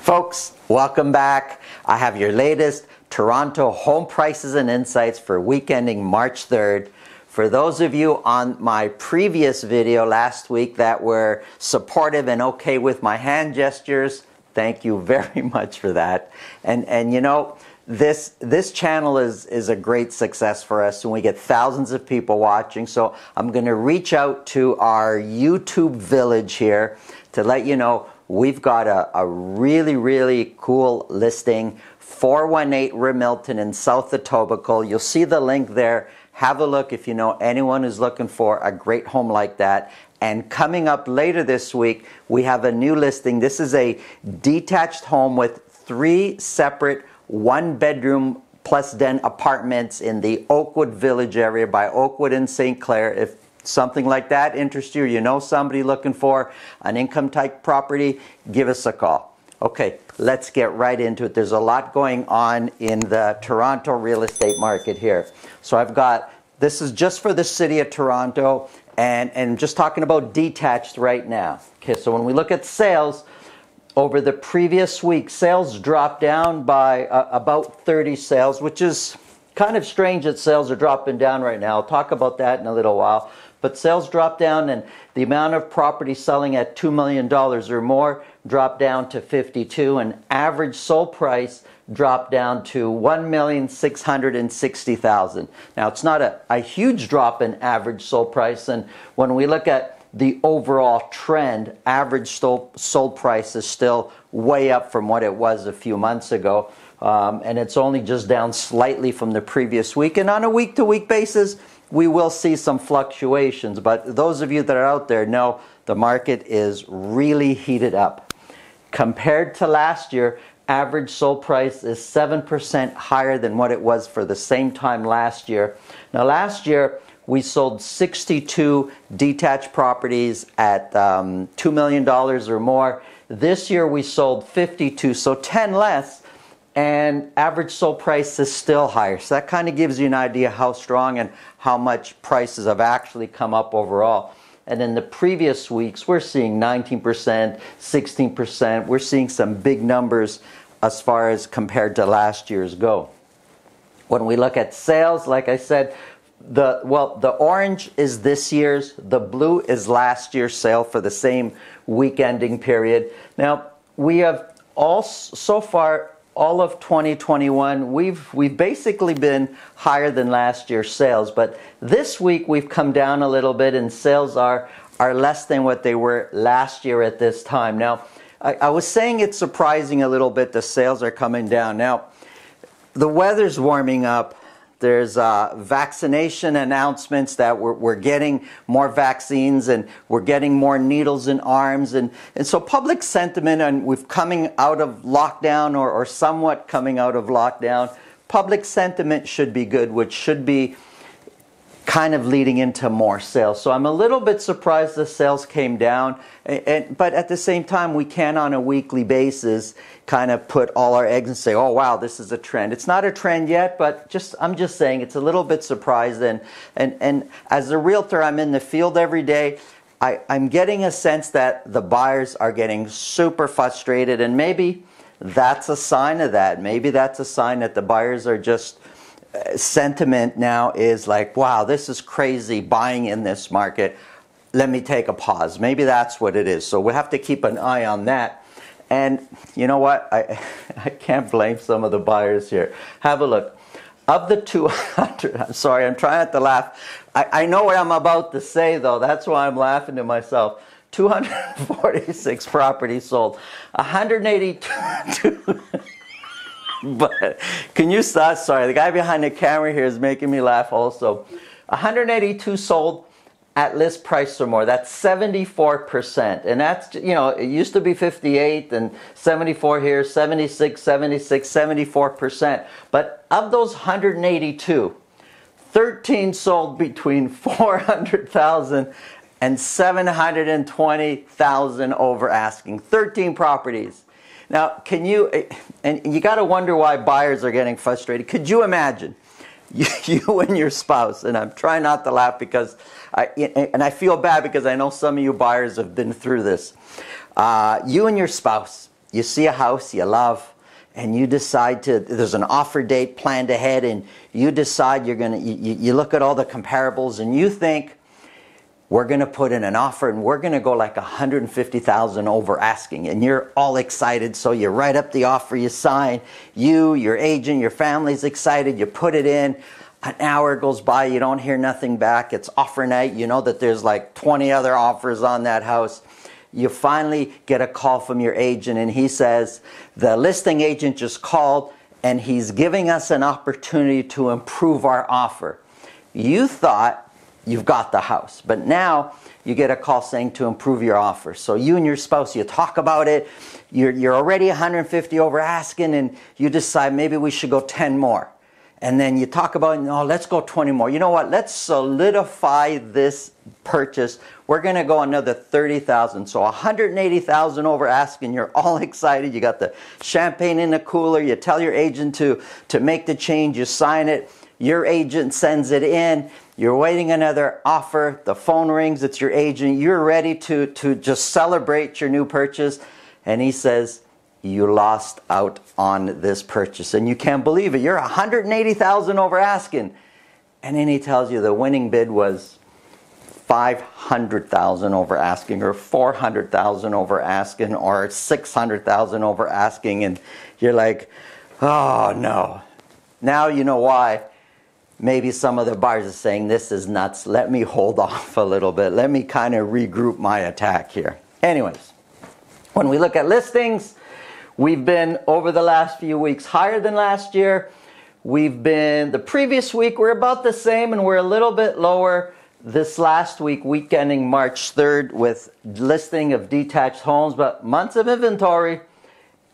Folks, welcome back. I have your latest Toronto home prices and insights for week ending March 3rd. For those of you on my previous video last week that were supportive and okay with my hand gestures, thank you very much for that. And you know, this channel is a great success for us, and we get thousands of people watching. So I'm going to reach out to our YouTube village here to let you know we've got a really cool listing, 418 Rimilton in South Etobicoke. You'll see the link there. Have a look if you know anyone who's looking for a great home like that. And coming up later this week, we have a new listing. This is a detached home with 3 separate 1-bedroom plus den apartments in the Oakwood Village area by Oakwood and St. Clair. If something like that interests you, you know somebody looking for an income type property, give us a call. Okay, let's get right into it. There's a lot going on in the Toronto real estate market here. So I've got, this is just for the city of Toronto, and just talking about detached right now. Okay, so when we look at sales, over the previous week, sales dropped down by about 30 sales, which is kind of strange that sales are dropping down right now. I'll talk about that in a little while. But sales dropped down, and the amount of property selling at $2 million or more dropped down to 52, and average sold price dropped down to $1,660,000. Now, it's not a huge drop in average sold price, and when we look at the overall trend, average sold price is still way up from what it was a few months ago, and it's only just down slightly from the previous week. And on a week-to-week basis, we will see some fluctuations, but those of you that are out there know the market is really heated up. Compared to last year, average sold price is 7% higher than what it was for the same time last year. Now, last year, we sold 62 detached properties at $2 million or more. This year, we sold 52, so 10 less. And average sold price is still higher. So that kind of gives you an idea how strong and how much prices have actually come up overall. And in the previous weeks, we're seeing 19%, 16%. We're seeing some big numbers as far as compared to last year's go. When we look at sales, like I said, the orange is this year's, the blue is last year's sale for the same week ending period. Now, we have so far, all of 2021, we've basically been higher than last year's sales, but this week we've come down a little bit, and sales are less than what they were last year at this time. Now, I was saying it's surprising a little bit the sales are coming down. Now, the weather's warming up. There's vaccination announcements that we're getting more vaccines, and we're getting more needles in arms. And so public sentiment, and we've coming out of lockdown or somewhat coming out of lockdown, public sentiment should be good, which should be kind of leading into more sales. So I'm a little bit surprised the sales came down, but at the same time, we can on a weekly basis kind of put all our eggs and say, oh wow, this is a trend. It's not a trend yet, but I'm just saying it's a little bit surprising. And as a realtor, I'm in the field every day. I'm getting a sense that the buyers are getting super frustrated, and maybe that's a sign of that. Maybe that's a sign that the buyers are just sentiment now is like, wow, this is crazy buying in this market. Let me take a pause. Maybe that's what it is. So we have to keep an eye on that. And you know what? I can't blame some of the buyers here. Have a look. Of the 200, I'm sorry, I'm trying not to laugh. I know what I'm about to say, though. That's why I'm laughing to myself. 246 properties sold. 182. But can you stop? Sorry, the guy behind the camera here is making me laugh also. 182 sold at list price or more. That's 74%. And that's, you know, it used to be 58 and 74 here, 76, 76, 74%. But of those 182, 13 sold between 400,000 and 720,000 over asking. 13 properties. Now, can you, and you got to wonder why buyers are getting frustrated. Could you imagine you and your spouse, and I'm trying not to laugh because I feel bad because I know some of you buyers have been through this. You and your spouse, you see a house you love, and you decide to, there's an offer date planned ahead, and you decide you're gonna, you look at all the comparables and you think, we're gonna put in an offer and we're gonna go like 150,000 over asking, and you're all excited, so you write up the offer, you sign, your agent, your family's excited, you put it in. An hour goes by, you don't hear nothing back, it's offer night, you know that there's like 20 other offers on that house. You finally get a call from your agent and he says, the listing agent just called and he's giving us an opportunity to improve our offer. You thought you've got the house, but now you get a call saying to improve your offer. So you and your spouse, you talk about it, you're already 150 over asking, and you decide maybe we should go 10 more. And then you talk about, no, let's go 20 more. You know what? Let's solidify this purchase. We're going to go another 30,000. So 180,000 over asking. You're all excited. You got the champagne in the cooler. You tell your agent to make the change. You sign it. Your agent sends it in. You're waiting another offer. The phone rings. It's your agent. You're ready to just celebrate your new purchase. And he says, you lost out on this purchase, and you can't believe it. You're 180,000 over asking, and then he tells you the winning bid was 500,000 over asking, or 400,000 over asking, or 600,000 over asking, and you're like, oh no. Now you know why. Maybe some of the buyers are saying, this is nuts. Let me hold off a little bit. Let me kind of regroup my attack here. Anyways, when we look at listings, we've been, over the last few weeks, higher than last year. We've been, the previous week, we're about the same, and we're a little bit lower this last week ending March 3rd, with listing of detached homes. But months of inventory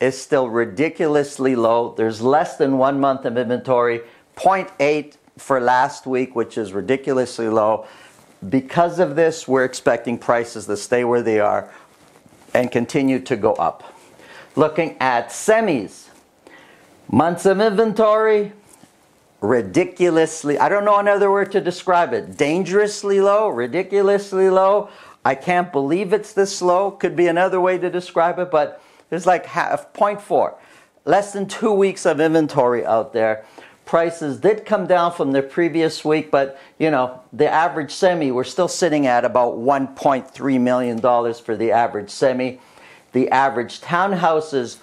is still ridiculously low. There's less than 1 month of inventory, 0.8 for last week, which is ridiculously low. Because of this, we're expecting prices to stay where they are and continue to go up. Looking at semis, months of inventory, ridiculously, I don't know another word to describe it, dangerously low, ridiculously low. I can't believe it's this low, could be another way to describe it, but there's like 0.4, less than 2 weeks of inventory out there. Prices did come down from the previous week, but you know, the average semi, we're still sitting at about $1.3 million for the average semi. The average townhouses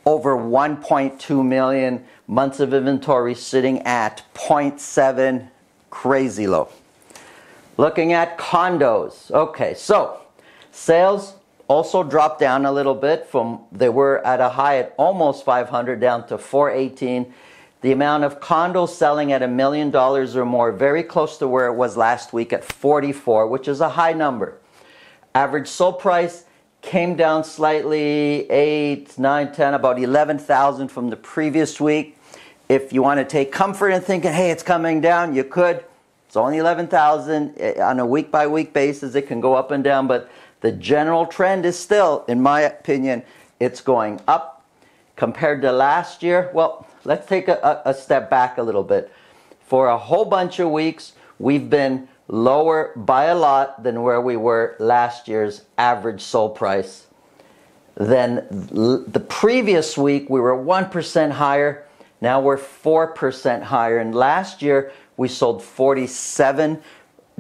over 1.2 million, months of inventory sitting at 0.7, crazy low. Looking at condos, okay, so sales also dropped down a little bit from, they were at a high at almost 500 down to 418. The amount of condos selling at $1 million or more, very close to where it was last week at 44, which is a high number. Average sold price came down slightly, 8, 9, 10, about 11,000 from the previous week. If you want to take comfort in thinking, hey, it's coming down, you could. It's only 11,000 on a week-by-week basis. It can go up and down, but the general trend is still, in my opinion, it's going up compared to last year. Well, let's take a step back a little bit. For a whole bunch of weeks, we've been lower by a lot than where we were last year's average sold price. Then the previous week we were 1% higher. Now we're 4% higher. And last year we sold 47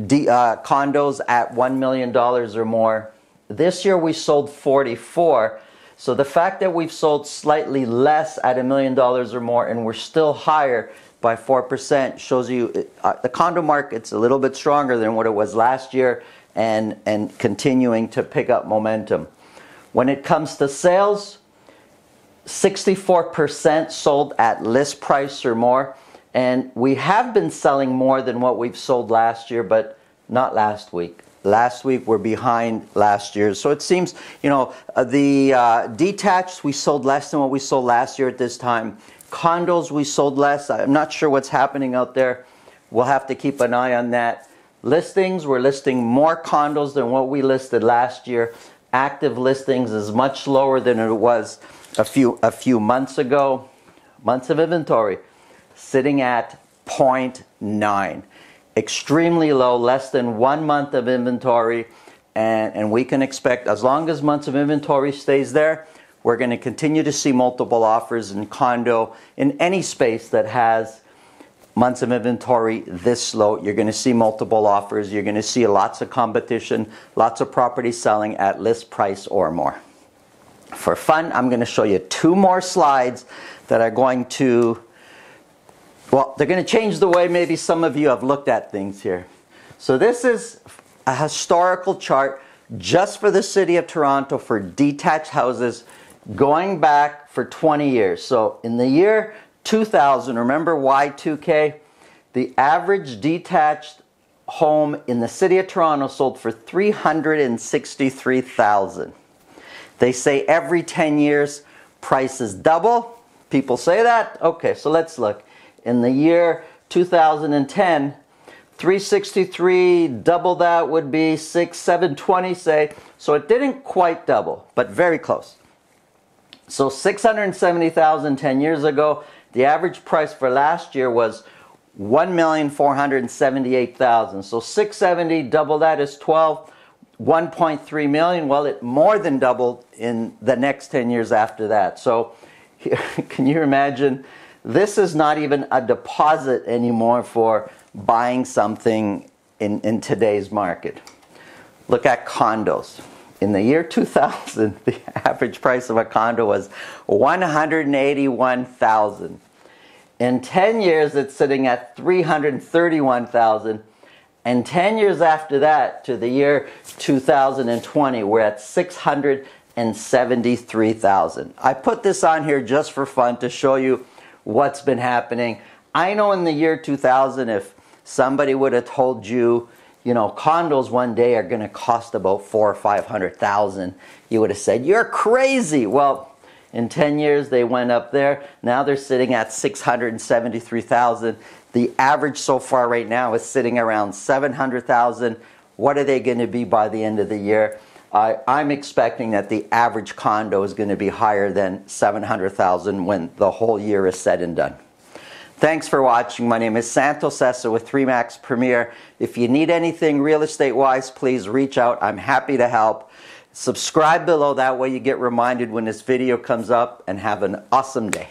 condos at $1 million or more. This year we sold 44. So the fact that we've sold slightly less at $1 million or more and we're still higher by 4% shows you the condo market's a little bit stronger than what it was last year, and continuing to pick up momentum. When it comes to sales, 64% sold at list price or more, and we have been selling more than what we've sold last year, but not last week. Last week we're behind last year. So it seems, you know, the detached, we sold less than what we sold last year at this time. Condos, we sold less. I'm not sure what's happening out there. We'll have to keep an eye on that. Listings, we're listing more condos than what we listed last year. Active listings is much lower than it was a few months ago. Months of inventory sitting at 0.9. Extremely low, less than 1 month of inventory. And we can expect, as long as months of inventory stays there, We're going to continue to see multiple offers in condo in any space that has months of inventory this low. You're going to see multiple offers. You're going to see lots of competition, lots of properties selling at list price or more. For fun, I'm going to show you 2 more slides that are going to, well, they're going to change the way maybe some of you have looked at things here. So this is a historical chart just for the city of Toronto for detached houses going back for 20 years. So in the year 2000, remember Y2K, the average detached home in the city of Toronto sold for $363,000. They say every 10 years prices double. People say that? Okay, so let's look. In the year 2010, 363, double that would be 720, say. So it didn't quite double, but very close. So 670,000 10 years ago. The average price for last year was $1,478,000. So 670, double that is 12, 1.3 million. Well, it more than doubled in the next 10 years after that. So can you imagine? This is not even a deposit anymore for buying something in today's market. Look at condos. In the year 2000, the average price of a condo was $181,000. In 10 years, it's sitting at $331,000. And 10 years after that, to the year 2020, we're at $673,000. I put this on here just for fun to show you what's been happening. I know in the year 2000, if somebody would have told you, you know, condos one day are going to cost about $400,000 or $500,000, you would have said, you're crazy. Well, in 10 years, they went up there. Now they're sitting at $673,000. The average so far right now is sitting around $700,000. What are they going to be by the end of the year? I'm expecting that the average condo is going to be higher than $700,000 when the whole year is said and done. Thanks for watching. My name is Santo Sessa with Remax Premier. If you need anything real estate-wise, please reach out. I'm happy to help. Subscribe below. That way you get reminded when this video comes up, and have an awesome day.